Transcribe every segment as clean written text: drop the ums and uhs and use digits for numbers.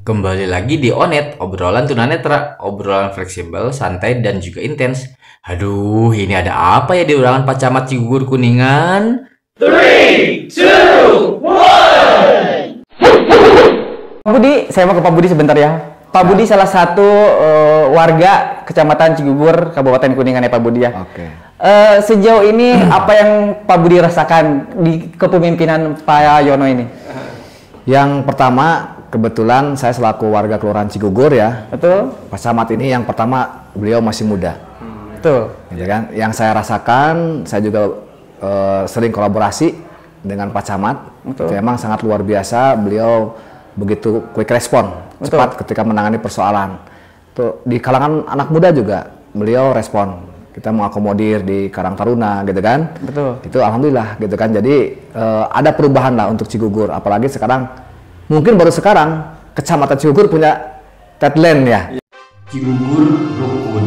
Kembali lagi di Onet, obrolan tunanetra, obrolan fleksibel, santai, dan juga intens. Aduh, ini ada apa ya di ulangan Pak Camat Cigugur Kuningan? 3, 2, 1. Pak Budi, saya mau ke Pak Budi sebentar ya. Pak Budi salah satu warga Kecamatan Cigugur, Kabupaten Kuningan ya Pak Budi ya. Oke. Sejauh ini apa yang Pak Budi rasakan di kepemimpinan Pak Yono ini? Yang pertama, kebetulan saya selaku warga Kelurahan Cigugur ya. Betul? Pak Camat ini yang pertama beliau masih muda. Betul. Gitu kan? Yang saya rasakan, saya juga sering kolaborasi dengan Pak Camat. Betul. Itu memang sangat luar biasa. Beliau begitu quick respon, cepat ketika menangani persoalan. Tuh di kalangan anak muda juga beliau respon. Kita mengakomodir di Karang Taruna, gitu kan? Betul. Itu alhamdulillah, gitu kan. Jadi ada perubahan lah untuk Cigugur. Apalagi sekarang, mungkin baru sekarang Kecamatan Cigugur punya tagline ya. Cigugur Rukun.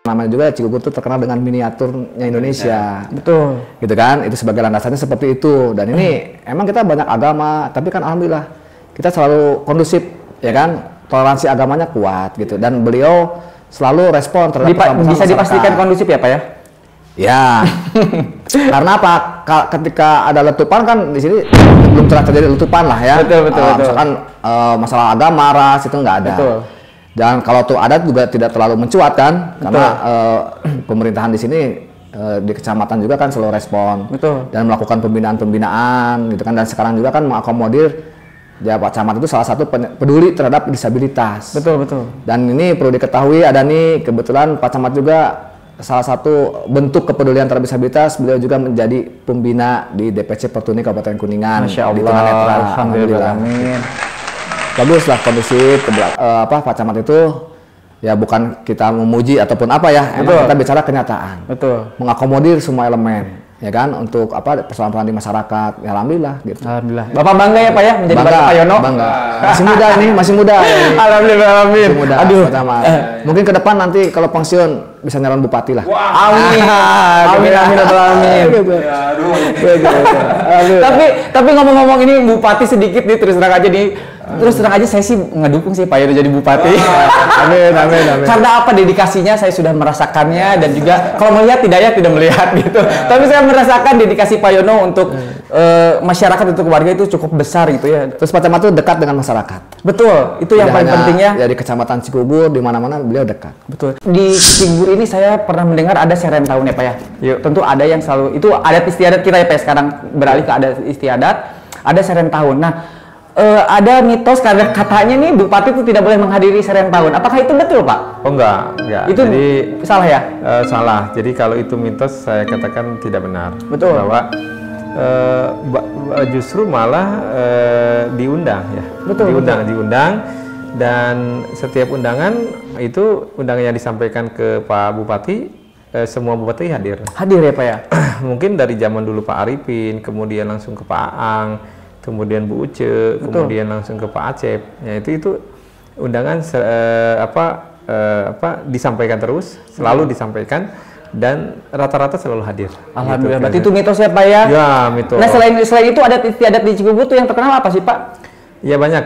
Namanya juga Cigugur itu terkenal dengan miniaturnya Indonesia. Betul. Gitu kan? Itu sebagai landasannya seperti itu. Dan ini emang kita banyak agama, tapi kan alhamdulillah kita selalu kondusif, ya kan? Toleransi agamanya kuat gitu. Dan beliau selalu respon terhadap permasalahan Bisa dipastikan masyarakat. kondusif ya Pak ya? Ya, karena apa? Ketika ada letupan kan di sini belum terjadi letupan lah ya. Betul. Misalkan masalah agama, ras itu nggak ada. Betul. Dan kalau tuh ada juga tidak terlalu mencuat kan, karena pemerintahan di sini di kecamatan juga kan selalu respon. Betul. Dan melakukan pembinaan gitu kan. Dan sekarang juga kan mengakomodir. Ya Pak Camat itu salah satu peduli terhadap disabilitas. Betul. Dan ini perlu diketahui, ada nih kebetulan Pak Camat juga salah satu bentuk kepedulian terhadap disabilitas, beliau juga menjadi pembina di DPC Pertuni Kabupaten Kuningan. Masya di Allah, tunanetra. alhamdulillah. Amin. Bagus lah kondusif. Pak Camat itu ya bukan kita memuji ataupun apa ya, emang kita bicara kenyataan. Betul. Mengakomodir semua elemen. Ya kan, untuk persoalan-persoalan di masyarakat, ya alhamdulillah gitu. Alhamdulillah. Bapak bangga ya Pak ya menjadi Bangga, Bapak Pak Yono? bangga. Masih muda ini, masih muda. Alhamdulillah, amin. Masih muda. Aduh. Pak Camat. Mungkin ke depan nanti kalau pensiun bisa nyalon bupati lah. Amin. Amin. Tapi ngomong-ngomong ini Bupati sedikit nih, terus terang aja nih. Terus terang aja saya sih ngedukung sih Pak Yono jadi bupati. Amin. Karena apa, dedikasinya saya sudah merasakannya, dan juga kalau melihat tidak melihat gitu. Tapi saya merasakan dedikasi Pak Yono untuk masyarakat, untuk keluarga itu cukup besar gitu ya. Terus Pak Camat itu dekat dengan masyarakat. Betul, itu yang Tidak paling hanya pentingnya. ya di Kecamatan Cigugur, di mana-mana beliau dekat. Betul. Di Cigugur ini saya pernah mendengar ada serentahun ya Pak ya. Yuk. Tentu ada yang selalu, itu adat istiadat kita ya Pak, sekarang beralih ke adat istiadat, ada serentahun. Nah, ada mitos karena katanya nih bupati itu tidak boleh menghadiri serentahun. Apakah itu betul Pak? Oh enggak. Itu Jadi salah ya? salah. Jadi kalau itu mitos saya katakan tidak benar. Betul. Bahwa justru malah diundang ya. Betul. Diundang, dan setiap undangan itu undangan yang disampaikan ke Pak Bupati, semua bupati hadir. Hadir ya Pak ya? Mungkin dari zaman dulu Pak Arifin, kemudian langsung ke Pak Aang, kemudian Bu Uce, kemudian langsung ke Pak Acep. Ya itu undangan disampaikan terus, selalu disampaikan, dan rata-rata selalu hadir. Alhamdulillah. Gitu. Berarti itu mitos ya Pak ya? Ya, mitos. Nah, selain itu adat istiadat di Cigugur tuh yang terkenal apa sih Pak? Ya banyak.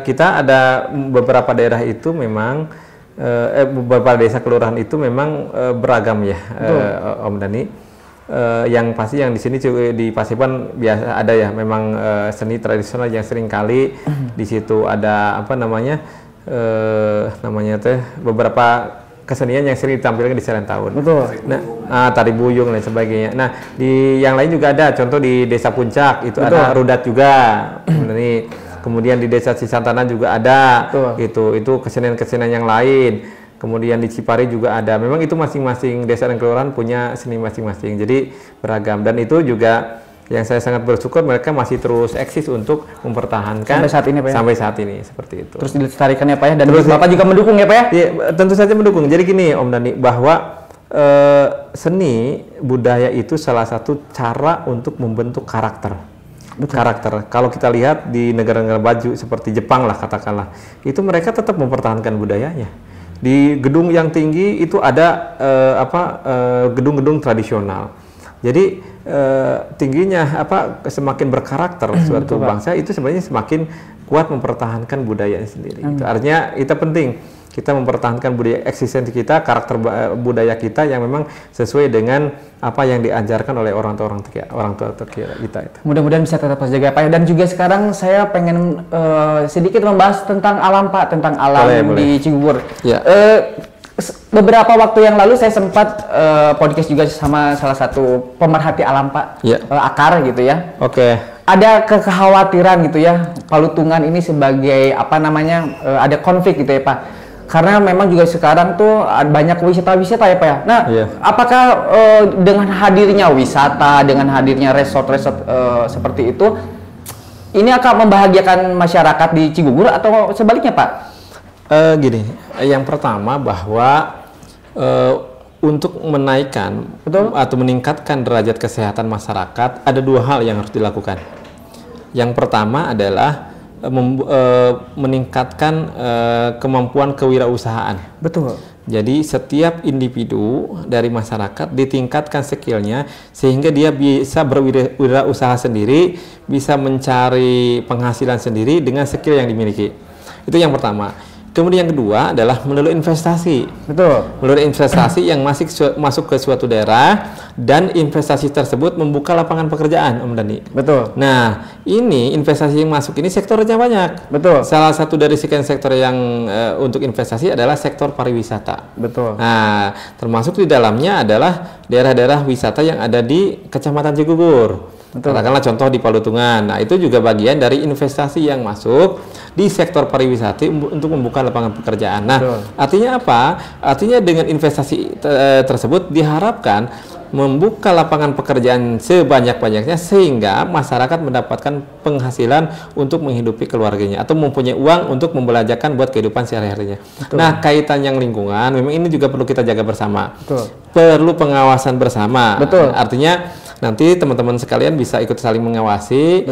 Kita ada beberapa daerah itu memang beberapa desa kelurahan itu memang beragam ya, Om Dani. Yang pasti yang di sini di Paseban biasa ada ya, memang seni tradisional yang sering kali di situ ada beberapa kesenian yang sering ditampilkan di serentahun. Betul. Nah, tari buyung dan sebagainya. Nah, di yang lain juga ada, contoh di Desa Puncak itu ada rudat juga. Ini kemudian di Desa Cisantana juga ada. Itu kesenian-kesenian yang lain. Kemudian di Cipari juga ada. Memang itu masing-masing desa dan kelurahan punya seni masing-masing. Jadi beragam, dan itu juga yang saya sangat bersyukur mereka masih terus eksis untuk mempertahankan sampai saat ini Pak ya? Sampai saat ini seperti itu. Terus dilestarikan ya Pak ya, dan Terus, Bapak juga mendukung ya Pak ya? Iya, tentu saja mendukung. Jadi gini Om Dani, bahwa seni budaya itu salah satu cara untuk membentuk karakter. Karakter. Kalau kita lihat di negara-negara maju seperti Jepang lah katakanlah, itu mereka tetap mempertahankan budayanya. Di gedung yang tinggi itu ada gedung-gedung tradisional. Jadi tingginya semakin berkarakter suatu bangsa itu sebenarnya semakin kuat mempertahankan budayanya sendiri. Itu artinya itu penting kita mempertahankan budaya eksistensi kita, karakter budaya kita yang memang sesuai dengan apa yang diajarkan oleh orang tua kita itu. Mudah-mudahan bisa tetap terjaga Pak ya. Dan juga sekarang saya pengen sedikit membahas tentang alam Pak, tentang alam di Cigugur. Ya. Beberapa waktu yang lalu saya sempat podcast juga sama salah satu pemerhati alam Pak, Akar gitu ya. Oke. Ada kekhawatiran gitu ya, Palutungan ini sebagai ada konflik gitu ya Pak. Karena memang juga sekarang tuh banyak wisata-wisata ya Pak ya. Nah, apakah dengan hadirnya wisata, dengan hadirnya resort-resort seperti itu, ini akan membahagiakan masyarakat di Cigugur atau sebaliknya Pak? Gini, yang pertama bahwa untuk menaikkan atau meningkatkan derajat kesehatan masyarakat ada dua hal yang harus dilakukan. Yang pertama adalah meningkatkan kemampuan kewirausahaan. Betul. Jadi setiap individu dari masyarakat ditingkatkan skillnya sehingga dia bisa berwirausaha sendiri, bisa mencari penghasilan sendiri dengan skill yang dimiliki. Itu yang pertama. Kemudian yang kedua adalah melalui investasi. Betul. Melalui investasi yang masuk ke suatu daerah dan investasi tersebut membuka lapangan pekerjaan, Om Dani. Betul. Nah, ini investasi yang masuk ini sektornya banyak. Betul. Salah satu dari sekian sektor yang untuk investasi adalah sektor pariwisata. Betul. Nah, termasuk di dalamnya adalah daerah-daerah wisata yang ada di Kecamatan Cigugur. Katakanlah contoh di Palutungan. Nah, itu juga bagian dari investasi yang masuk di sektor pariwisata untuk membuka lapangan pekerjaan. Nah, artinya apa? Artinya dengan investasi tersebut diharapkan membuka lapangan pekerjaan sebanyak-banyaknya sehingga masyarakat mendapatkan penghasilan untuk menghidupi keluarganya atau mempunyai uang untuk membelanjakan buat kehidupan sehari-harinya. Nah, kaitan yang lingkungan memang ini juga perlu kita jaga bersama. Perlu pengawasan bersama. Artinya nanti teman-teman sekalian bisa ikut saling mengawasi.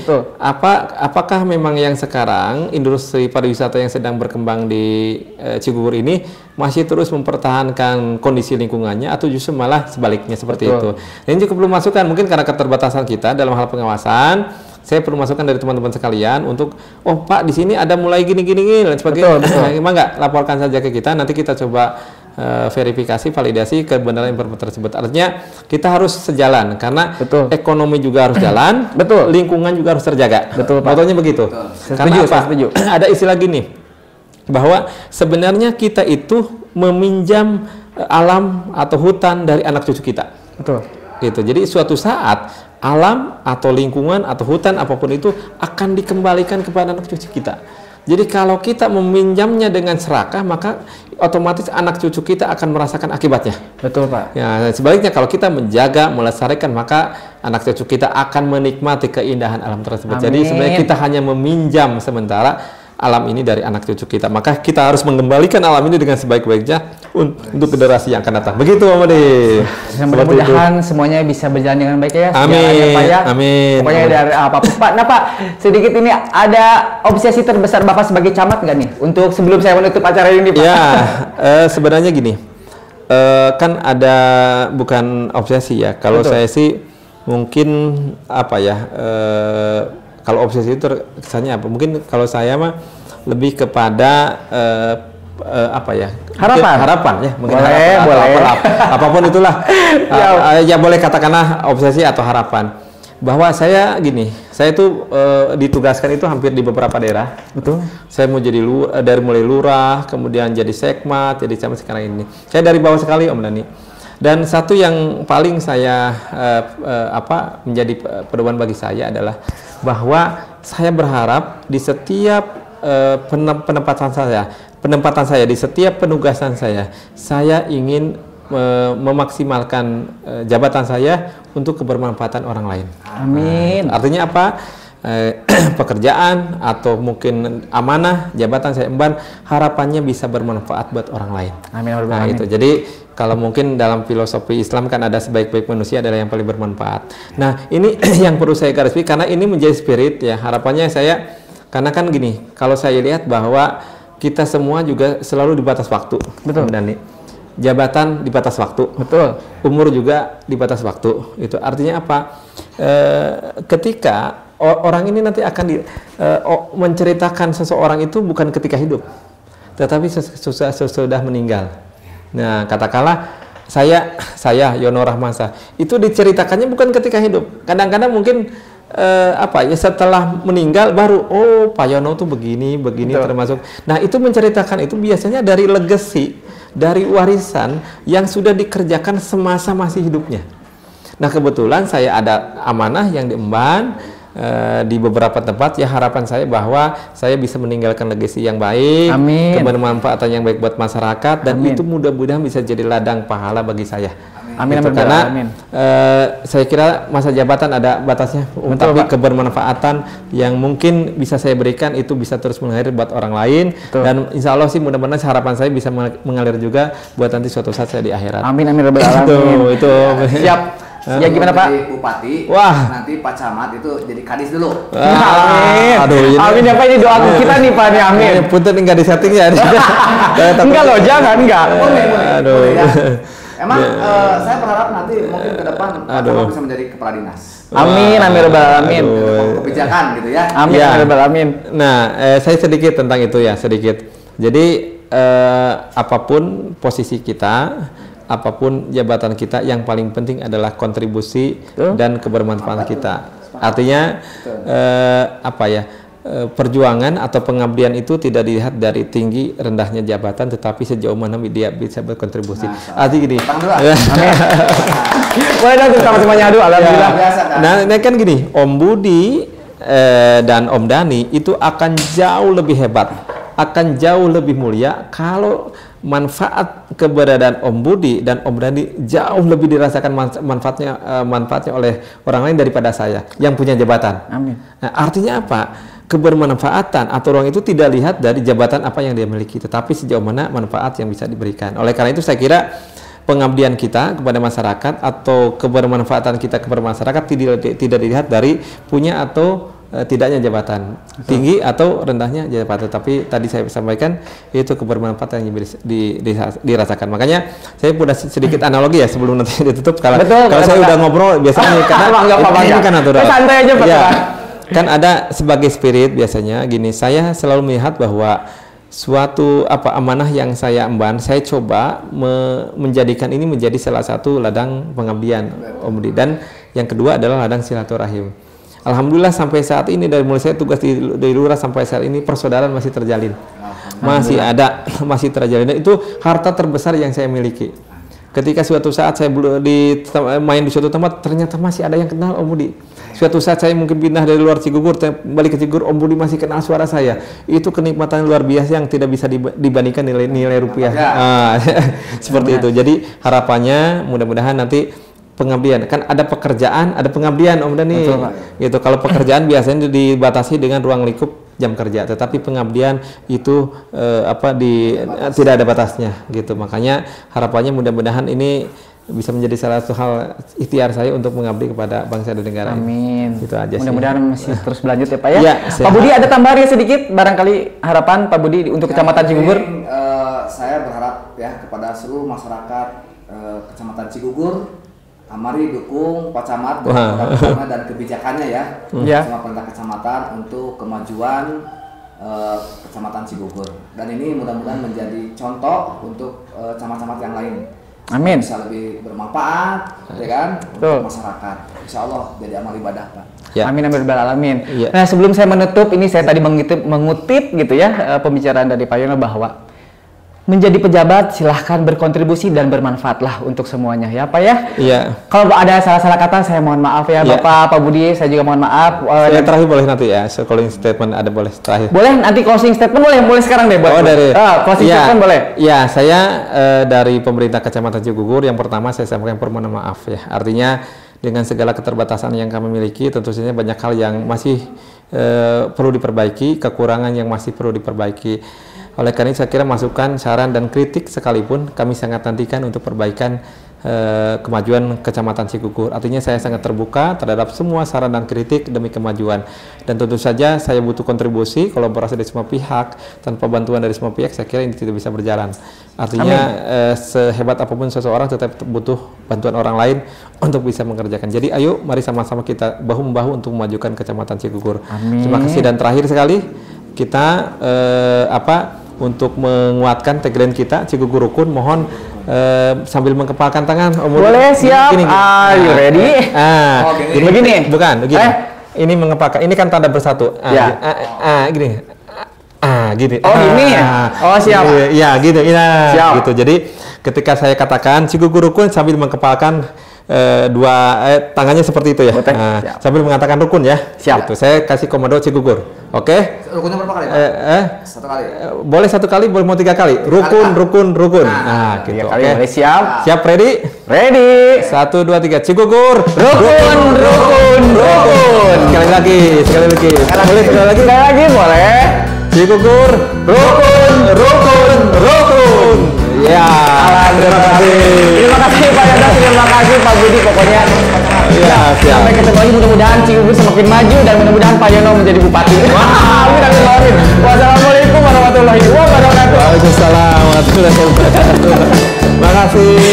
Apakah memang yang sekarang industri pariwisata yang sedang berkembang di Cigugur ini masih terus mempertahankan kondisi lingkungannya atau justru malah sebaliknya seperti itu. Ini juga perlu masukan, mungkin karena keterbatasan kita dalam hal pengawasan. Saya perlu masukan dari teman-teman sekalian untuk, oh Pak di sini ada mulai gini-gini dan sebagainya. Emang nggak, laporkan saja ke kita, nanti kita coba verifikasi, validasi kebenaran informasi tersebut. Artinya kita harus sejalan karena ekonomi juga harus jalan, lingkungan juga harus terjaga. Contohnya begitu. Karena apa? Ada istilah gini, bahwa sebenarnya kita itu meminjam alam atau hutan dari anak cucu kita. Gitu. Jadi suatu saat alam atau lingkungan atau hutan apapun itu akan dikembalikan kepada anak cucu kita. Jadi kalau kita meminjamnya dengan serakah, maka otomatis anak cucu kita akan merasakan akibatnya. Betul Pak. Ya, sebaliknya kalau kita menjaga, melestarikan, maka anak cucu kita akan menikmati keindahan alam tersebut. Amin. Jadi sebenarnya kita hanya meminjam sementara alam ini dari anak cucu kita. Maka kita harus mengembalikan alam ini dengan sebaik-baiknya untuk generasi yang akan datang. Begitu, Om Adi. Mudah-mudahan semuanya bisa berjalan dengan baik ya. Amin. Pak ya. Amin. Pokoknya dari apapun Pak. Nah Pak, sedikit ini ada obsesi terbesar Bapak sebagai camat nggak nih? Untuk sebelum saya menutup acara ini Pak. Ya, sebenarnya gini. Kan ada bukan obsesi ya. Kalau saya sih mungkin apa ya? Kalau obsesi itu kesannya apa? Mungkin kalau saya mah lebih kepada apa ya? Harapan ya. Mungkin boleh. Apapun itulah. Ya boleh katakanlah obsesi atau harapan. Bahwa saya gini, saya itu ditugaskan itu hampir di beberapa daerah. Betul. Saya mau jadi dari mulai lurah, kemudian jadi sekmat, jadi camat sekarang ini. Saya dari bawah sekali Om Dani. Dan satu yang paling saya menjadi pedoman bagi saya adalah bahwa saya berharap di setiap penempatan saya di setiap penugasan saya ingin memaksimalkan jabatan saya untuk kebermanfaatan orang lain. Amin. Artinya apa? Pekerjaan atau mungkin amanah jabatan saya emban harapannya bisa bermanfaat buat orang lain. Amin. Nah, itu. Jadi kalau mungkin dalam filosofi Islam kan ada sebaik-baik manusia adalah yang paling bermanfaat. Nah, ini yang perlu saya garis bawahi karena ini menjadi spirit ya. Harapannya saya karena kan gini, kalau saya lihat bahwa kita semua juga selalu di batas waktu. Betul. Dan jabatan di batas waktu. Betul. Umur juga di batas waktu. Itu artinya apa? Ketika orang ini nanti akan menceritakan seseorang itu bukan ketika hidup, tetapi sesudah meninggal. Nah, katakanlah saya Yono Rahmansa itu diceritakannya bukan ketika hidup. Kadang-kadang mungkin setelah meninggal baru Pak Yono tuh begini Betul. termasuk. Nah, itu menceritakan itu biasanya dari legacy, dari warisan yang sudah dikerjakan semasa masih hidupnya. Nah, kebetulan saya ada amanah yang diemban di beberapa tempat, ya harapan saya bahwa saya bisa meninggalkan legacy yang baik, Amin. kebermanfaatan yang baik buat masyarakat, dan Amin. itu mudah-mudahan bisa jadi ladang pahala bagi saya. Amin. Gitu, Amin. karena Amin. saya kira masa jabatan ada batasnya, tapi Pak. kebermanfaatan yang mungkin bisa saya berikan itu bisa terus mengalir buat orang lain. Betul. Dan insya Allah sih mudah-mudahan harapan saya bisa mengalir juga buat nanti suatu saat saya di akhirat. Amin amin rabbal alamin. Itu Siap. Ya gimana Pak? Jadi bupati, Wah. nanti Pak Camat itu jadi kadis dulu. Amin. Aduh, ini- Amin ya Pak, ini doa kita nih Pak nih, amin. Punten enggak di setting ya. Enggak loh, jangan enggak. Boleh, Aduh. boleh ya. Emang saya berharap nanti mungkin ke depan Pak Aduh. Camat bisa menjadi kepala dinas. Amin amin rabbal alamin. Kebijakan gitu ya. Amin Ya. amin rabbal alamin. Nah, saya sedikit tentang itu ya, sedikit. Jadi apapun posisi kita, apapun jabatan kita, yang paling penting adalah kontribusi dan kebermanfaatan kita. Artinya perjuangan atau pengabdian itu tidak dilihat dari tinggi rendahnya jabatan, tetapi sejauh mana dia bisa berkontribusi. Artinya gini. Boleh dong kita sama-sama nyadu, alhamdulillah. Biasa kan. Nah, ini kan gini, Om Budi dan Om Dani itu akan jauh lebih hebat, akan jauh lebih mulia kalau manfaat keberadaan Om Budi dan Om Dani jauh lebih dirasakan manfaatnya oleh orang lain daripada saya yang punya jabatan. Amin. Nah, artinya apa? Kebermanfaatan atau orang itu tidak lihat dari jabatan apa yang dia miliki, tetapi sejauh mana manfaat yang bisa diberikan. Oleh karena itu saya kira pengabdian kita kepada masyarakat atau kebermanfaatan kita kepada masyarakat tidak dilihat dari punya atau tidaknya jabatan, tinggi atau rendahnya jabatan, tapi tadi saya sampaikan itu kebermanfaatan yang dirasakan. Makanya saya punya sedikit analogi ya sebelum nanti ditutup. Kalau saya udah ngobrol biasanya karena ini kan aturan. Santai aja Pak. Ya, kan ada sebagai spirit biasanya gini, saya selalu melihat bahwa suatu amanah yang saya emban, saya coba menjadikan ini menjadi salah satu ladang pengabdian Om Budi, dan yang kedua adalah ladang silaturahim. Alhamdulillah sampai saat ini dari mulai saya tugas di lurah sampai saat ini persaudaraan masih terjalin, masih ada, masih terjalin, dan itu harta terbesar yang saya miliki. Ketika suatu saat saya main di suatu tempat, ternyata masih ada yang kenal Om Budi. Suatu saat saya mungkin pindah dari luar Cigugur, balik ke Cigugur, Om Budi masih kenal suara saya. Itu kenikmatan luar biasa yang tidak bisa dibandingkan nilai rupiah. Seperti itu. Jadi harapannya mudah-mudahan nanti pengabdian, kan ada pekerjaan, ada pengabdian Om Dani. Gitu. Kalau pekerjaan biasanya dibatasi dengan ruang lingkup jam kerja, tetapi pengabdian itu tidak ada batasnya gitu. Makanya harapannya mudah-mudahan ini bisa menjadi salah satu hal ikhtiar saya untuk mengabdi kepada bangsa dan negara. Amin. Itu aja sih. Mudah-mudahan masih terus berlanjut ya Pak ya. Ya, Pak Budi ada tambahannya sedikit, barangkali harapan Pak Budi untuk Kecamatan Cigugur. Saya berharap ya kepada seluruh masyarakat Kecamatan Cigugur, mari dukung Pak Camat dan kebijakannya ya, sama pemerintah kecamatan untuk kemajuan Kecamatan Cigugur, dan ini mudah-mudahan menjadi contoh untuk camat-camat yang lain. Amin. Bisa lebih bermanfaat, ya kan, untuk masyarakat. Insya Allah jadi amal ibadah Pak. Ya. Amin amin rabbal alamin. Ya. Nah sebelum saya menutup ini, saya tadi mengutip gitu ya pembicaraan dari Pak Yono bahwa menjadi pejabat silahkan berkontribusi dan bermanfaatlah untuk semuanya ya Pak ya. Iya. Kalau ada salah-salah kata saya mohon maaf ya Bapak, Pak Budi, saya juga mohon maaf. Saya terakhir boleh nanti ya, closing statement ada boleh terakhir. Boleh nanti closing statement boleh sekarang deh buat. Closing statement boleh. Ya, saya dari pemerintah Kecamatan Cigugur yang pertama saya sampaikan permohonan maaf ya. Artinya dengan segala keterbatasan yang kami miliki, tentu saja banyak hal yang masih perlu diperbaiki, kekurangan yang masih perlu diperbaiki. Oleh karena itu saya kira masukan, saran dan kritik sekalipun kami sangat nantikan untuk perbaikan kemajuan Kecamatan Cigugur. Artinya saya sangat terbuka terhadap semua saran dan kritik demi kemajuan. Dan tentu saja saya butuh kontribusi, kolaborasi dari semua pihak. Tanpa bantuan dari semua pihak, saya kira ini tidak bisa berjalan. Artinya sehebat apapun seseorang tetap butuh bantuan orang lain untuk bisa mengerjakan. Jadi ayo mari sama-sama kita bahu-membahu untuk memajukan Kecamatan Cigugur. Amin. Terima kasih. Dan terakhir sekali kita untuk menguatkan tagline kita Cigugur Rukun, mohon sambil mengepalkan tangan. Boleh, siap. Gini. You ready? Gini. Begini? Bukan, begini. Ini mengepalkan. Ini kan tanda bersatu. Gini. Gini. Gini ya? Oh, siap. Iya, gitu. Siap. Gitu. Jadi ketika saya katakan Cigugur Rukun sambil mengepalkan tangannya seperti itu ya. Sambil mengatakan rukun ya. Siap. Gitu. Saya kasih komando Cigugur. Oke? Rukunnya berapa kali, Pak? Satu kali. Boleh 1 kali, boleh mau 3 kali. Rukun. Gitu. Kali Oke. boleh, siap. Siap, ready? Ready. 1, 2, 3. Cigugur. Rukun. Sekali lagi. Boleh sekali lagi? Boleh. Cigugur. Rukun. Ya. Terima kasih. Terima kasih Pak Yono, terima kasih Pak Budi, pokoknya. Ya, siap. Sampai ketemu lagi, mudah-mudahan Cigugur semakin maju dan mudah-mudahan Pak Yono menjadi bupati. Amin. Wassalamualaikum warahmatullahi wabarakatuh. Waalaikumsalam warahmatullahi wabarakatuh. Terima kasih.